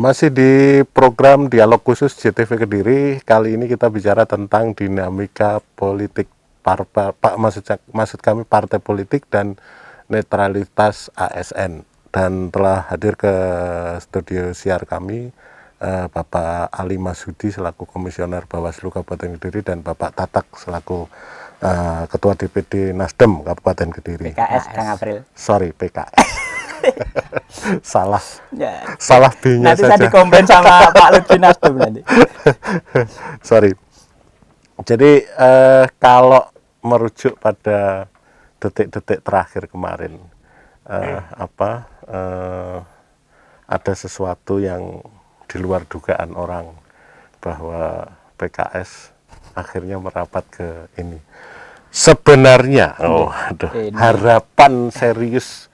Masih di program Dialog Khusus JTV Kediri. Kali ini kita bicara tentang dinamika politik maksud kami partai politik dan netralitas ASN. Dan telah hadir ke studio siar kami Bapak Ali Masudi selaku Komisioner Bawaslu Kabupaten Kediri dan Bapak Tatak selaku Ketua DPD Nasdem Kabupaten Kediri. PKS Kang April. Sorry, PKS. salah Ya. salah B-nya nanti saja. saya dikomplain sama Pak Lutfi Nasdem nanti. Sorry. Jadi kalau merujuk pada detik-detik terakhir kemarin, ada sesuatu yang di luar dugaan orang bahwa PKS akhirnya merapat ke ini. Sebenarnya, harapan serius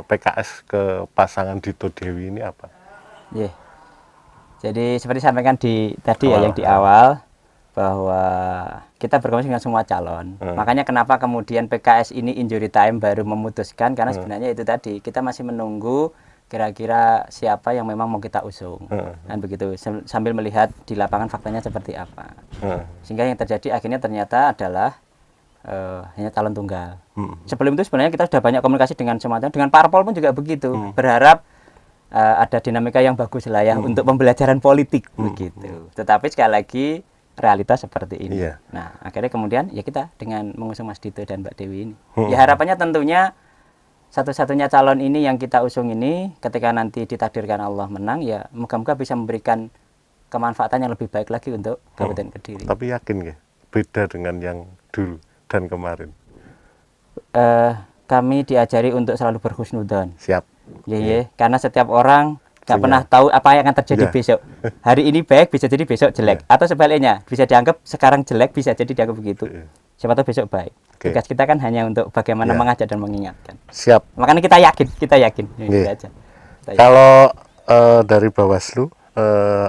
PKS ke pasangan Dito Dewi ini apa? Yeah. Jadi seperti sampaikan tadi yang di awal bahwa kita berkomunikasi dengan semua calon. Makanya kenapa kemudian PKS ini injury time baru memutuskan karena sebenarnya itu tadi kita masih menunggu kira-kira siapa yang memang mau kita usung. Dan begitu sambil melihat di lapangan faktanya seperti apa. Sehingga yang terjadi akhirnya ternyata adalah hanya calon tunggal. Sebelum itu sebenarnya kita sudah banyak komunikasi dengan semacam dengan parpol pun juga begitu. Berharap ada dinamika yang bagus lah ya untuk pembelajaran politik begitu. Tetapi sekali lagi realitas seperti ini. Nah, akhirnya kemudian ya kita dengan mengusung Mas Dito dan Mbak Dewi ini. Ya harapannya tentunya satu-satunya calon ini yang kita usung ini ketika nanti ditakdirkan Allah menang ya moga-moga bisa memberikan kemanfaatan yang lebih baik lagi untuk Kabupaten Kediri. Tapi yakin ya beda dengan yang dulu dan kemarin? Kami diajari untuk selalu berhusnudzon. Siap. Iya, karena setiap orang nggak pernah tahu apa yang akan terjadi besok. Hari ini baik bisa jadi besok jelek, atau sebaliknya bisa dianggap sekarang jelek bisa jadi dianggap begitu. Siapa tahu besok baik. Tugas kita kan hanya untuk bagaimana mengajak dan mengingatkan. Siap. Makanya kita yakin. Gitu aja. Kalau dari Bawaslu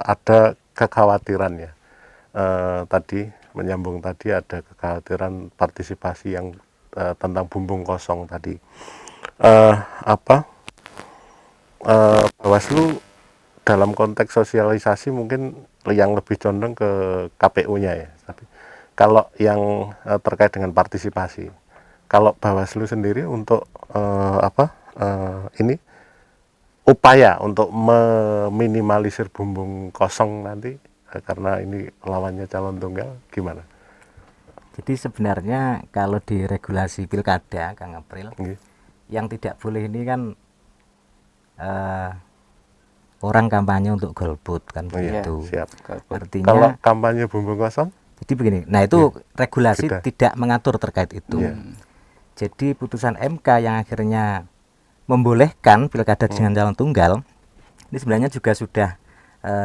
ada kekhawatiran ya. Tadi menyambung tadi ada kekhawatiran partisipasi yang tentang bumbung kosong tadi. Bawaslu dalam konteks sosialisasi mungkin yang lebih condong ke KPU-nya ya. Tapi kalau yang terkait dengan partisipasi, kalau Bawaslu sendiri untuk ini upaya untuk meminimalisir bumbung kosong nanti karena ini lawannya calon tunggal gimana? Jadi sebenarnya kalau di regulasi pilkada Kang April, yang tidak boleh ini kan orang kampanye untuk golput kan begitu. Siap. Artinya kalau kampanye bumbung kosong? Jadi begini, nah itu regulasi tidak mengatur terkait itu. Jadi putusan MK yang akhirnya membolehkan pilkada dengan calon tunggal ini sebenarnya juga sudah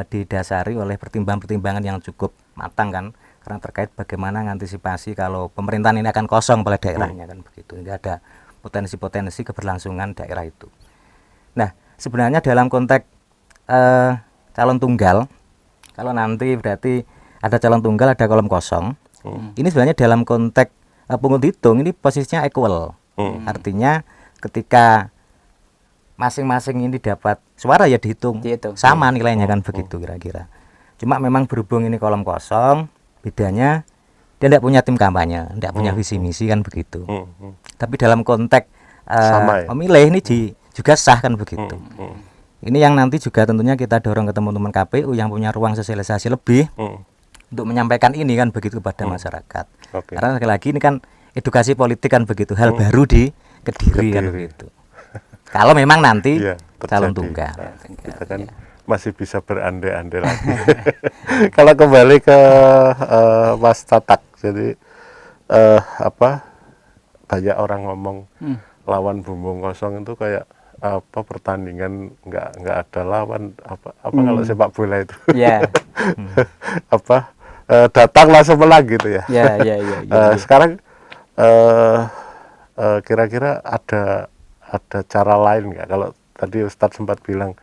didasari oleh pertimbangan-pertimbangan yang cukup matang kan, karena terkait bagaimana mengantisipasi kalau pemerintahan ini akan kosong pada daerahnya kan begitu, tidak ada potensi-potensi keberlangsungan daerah itu. Nah sebenarnya dalam konteks calon tunggal, kalau nanti berarti ada calon tunggal ada kolom kosong, ini sebenarnya dalam konteks pungut hitung ini posisinya equal, artinya ketika masing-masing ini dapat suara ya dihitung sama nilainya kan begitu kira-kira. Cuma memang berhubung ini kolom kosong, bedanya dia tidak punya tim kampanye, tidak punya visi misi kan begitu. Tapi dalam konteks pemilih ini juga sah kan begitu. Ini yang nanti juga tentunya kita dorong ke teman-teman KPU yang punya ruang sosialisasi lebih untuk menyampaikan ini kan begitu kepada masyarakat. Karena sekali lagi ini kan edukasi politik kan begitu, hal baru di Kediri kan begitu. Kalau memang nanti calon tunggal, kita kan masih bisa berandai-andai lagi. Kalau kembali ke Mas Tatak, jadi banyak orang ngomong lawan bumbung kosong itu kayak pertandingan nggak ada lawan kalau sepak bola itu. Datang langsung menang gitu ya. Sekarang kira-kira ada cara lain nggak? Kalau tadi Ustadz sempat bilang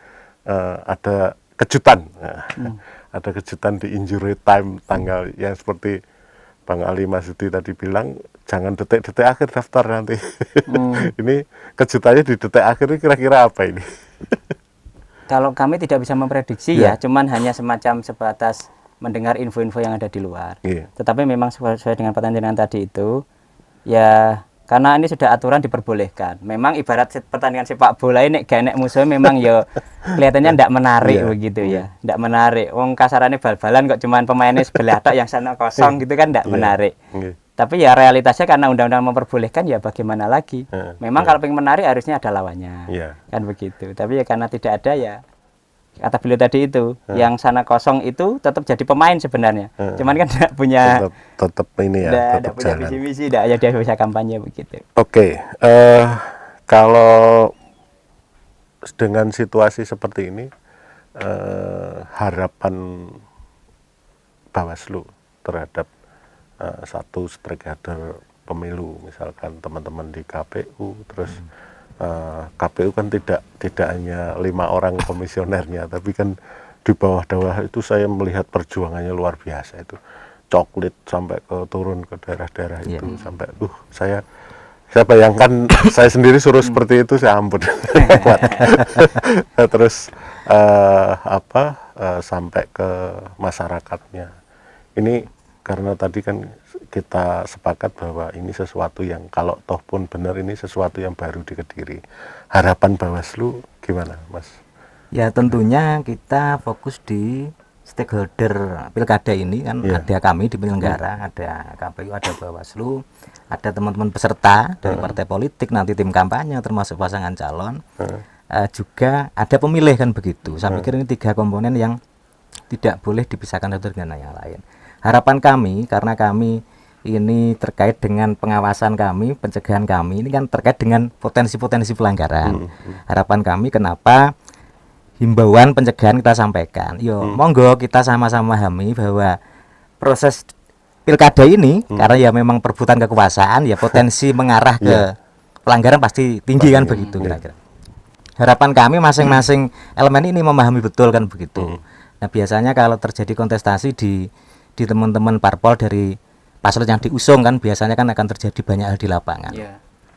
ada kejutan, ada kejutan di injury time tanggal yang seperti Bang Ali Masudi tadi bilang, jangan detik-detik akhir daftar nanti. Ini kejutannya di detik akhir ini kira-kira apa ini? Kalau kami tidak bisa memprediksi ya, cuman hanya semacam sebatas mendengar info-info yang ada di luar. Tetapi memang sesuai dengan pertanyaan tadi itu, ya karena ini sudah aturan diperbolehkan. Memang ibarat pertandingan sepak bola ini gak enek musuh memang ya kelihatannya ndak menarik begitu ya. Ndak menarik. Wong kasarannya bal-balan kok cuman pemainnya sebelah tok yang sana kosong gitu kan ndak menarik. Tapi ya realitasnya karena undang-undang memperbolehkan ya bagaimana lagi. Memang kalau pengen menarik harusnya ada lawannya. Kan begitu. Tapi ya karena tidak ada ya kata beliau tadi itu, yang sana kosong itu tetap jadi pemain sebenarnya. Cuman kan tidak punya tetap ini ya, tetap punya visi misi, tidak ya dia bisa kampanye begitu. Oke, kalau dengan situasi seperti ini, harapan Bawaslu terhadap satu stakeholder pemilu, misalkan teman-teman di KPU, terus KPU kan tidak hanya 5 orang komisionernya, tapi kan di bawah-bawah itu saya melihat perjuangannya luar biasa itu, coklit sampai turun ke daerah-daerah itu sampai saya bayangkan saya sendiri suruh seperti itu saya ampun. Terus sampai ke masyarakatnya ini, karena tadi kan kita sepakat bahwa ini sesuatu yang kalau toh pun benar ini sesuatu yang baru di Kediri. Harapan Bawaslu gimana, Mas? Ya tentunya kita fokus di stakeholder pilkada ini kan, ada kami di penyelenggara, ada KPU, ada Bawaslu, ada teman-teman peserta dari partai politik, nanti tim kampanye termasuk pasangan calon, juga ada pemilih kan begitu. Saya pikir ini 3 komponen yang tidak boleh dipisahkan satu dengan yang lain. Harapan kami, karena kami ini terkait dengan pengawasan kami, pencegahan kami, ini kan terkait dengan potensi-potensi pelanggaran. Harapan kami kenapa himbauan pencegahan kita sampaikan. Monggo kita sama-sama pahami bahwa proses pilkada ini, karena ya memang perebutan kekuasaan, ya potensi mengarah ke pelanggaran pasti tinggi kan begitu kira-kira. Harapan kami masing-masing elemen ini memahami betul kan begitu. Nah biasanya kalau terjadi kontestasi di teman-teman parpol dari paslon yang diusung kan biasanya kan akan terjadi banyak hal di lapangan.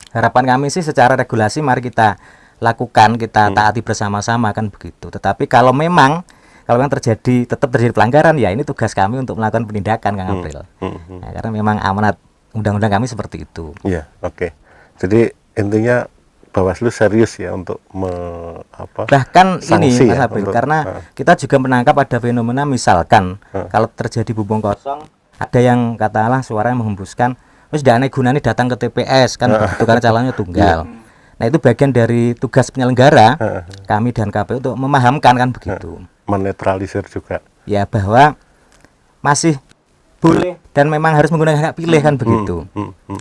Harapan kami sih secara regulasi mari kita lakukan, kita taati bersama-sama kan begitu. Tetapi kalau memang tetap terjadi pelanggaran, ya ini tugas kami untuk melakukan penindakan, Kang April. Nah, karena memang amanat undang-undang kami seperti itu. Iya, oke. Jadi intinya Bawaslu serius ya untuk bahkan ini sanksi Mas April, karena kita juga menangkap ada fenomena misalkan kalau terjadi bubong kosong, ada yang katakanlah suara yang menghembuskan, terus tidak aneh gunanya datang ke TPS kan begitu, karena calonnya tunggal. Nah itu bagian dari tugas penyelenggara kami dan KPU untuk memahamkan kan begitu, menetralisir juga ya bahwa masih boleh dan memang harus menggunakan hak pilih kan begitu.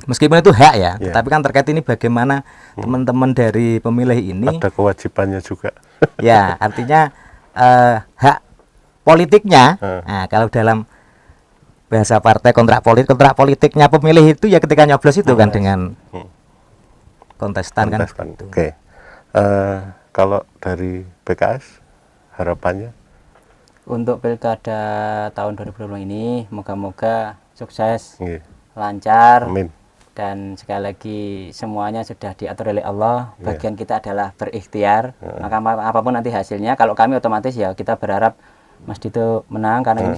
Meskipun itu hak ya, tapi kan terkait ini bagaimana teman-teman dari pemilih ini ada kewajibannya juga. Ya artinya hak politiknya. Nah, kalau dalam bahasa partai kontrak politiknya pemilih itu ya ketika nyoblos itu kan dengan kontestan kan. Oke. Kalau dari PKS harapannya untuk pilkada tahun 2020 ini moga-moga sukses, lancar. Amin. Dan sekali lagi semuanya sudah diatur oleh Allah. Bagian kita adalah berikhtiar. Maka apapun nanti hasilnya, kalau kami otomatis ya kita berharap Mas Dito menang karena ini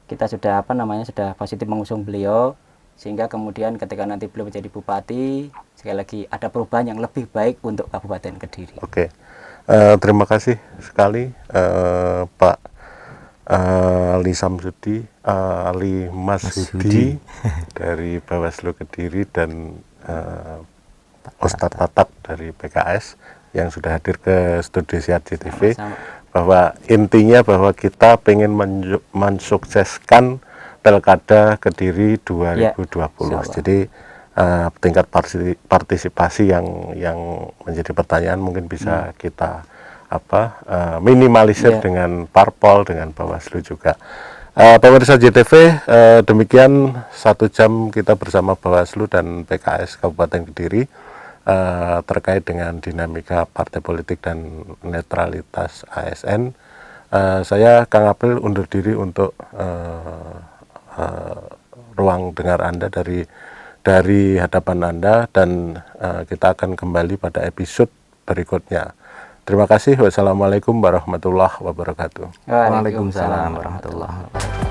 kita sudah sudah positif mengusung beliau, sehingga kemudian ketika nanti beliau menjadi bupati, sekali lagi ada perubahan yang lebih baik untuk Kabupaten Kediri. Oke. Terima kasih sekali Pak Ali Samsudi, Ali Masudi dari Bawaslu Kediri dan Ustadz Tatak dari PKS yang sudah hadir ke studio Siar JTV. Bahwa intinya bahwa kita pengen mensukseskan Pilkada Kediri 2020. Jadi tingkat partisipasi yang menjadi pertanyaan mungkin bisa kita minimalisir dengan parpol, dengan Bawaslu juga. Pemirsa JTV, demikian 1 jam kita bersama Bawaslu dan PKS Kabupaten Kediri terkait dengan dinamika partai politik dan netralitas ASN. Saya Kang April undur diri untuk ruang dengar Anda dari hadapan Anda, dan kita akan kembali pada episode berikutnya. Terima kasih. Wassalamualaikum warahmatullahi wabarakatuh. Waalaikumsalam warahmatullahi wabarakatuh.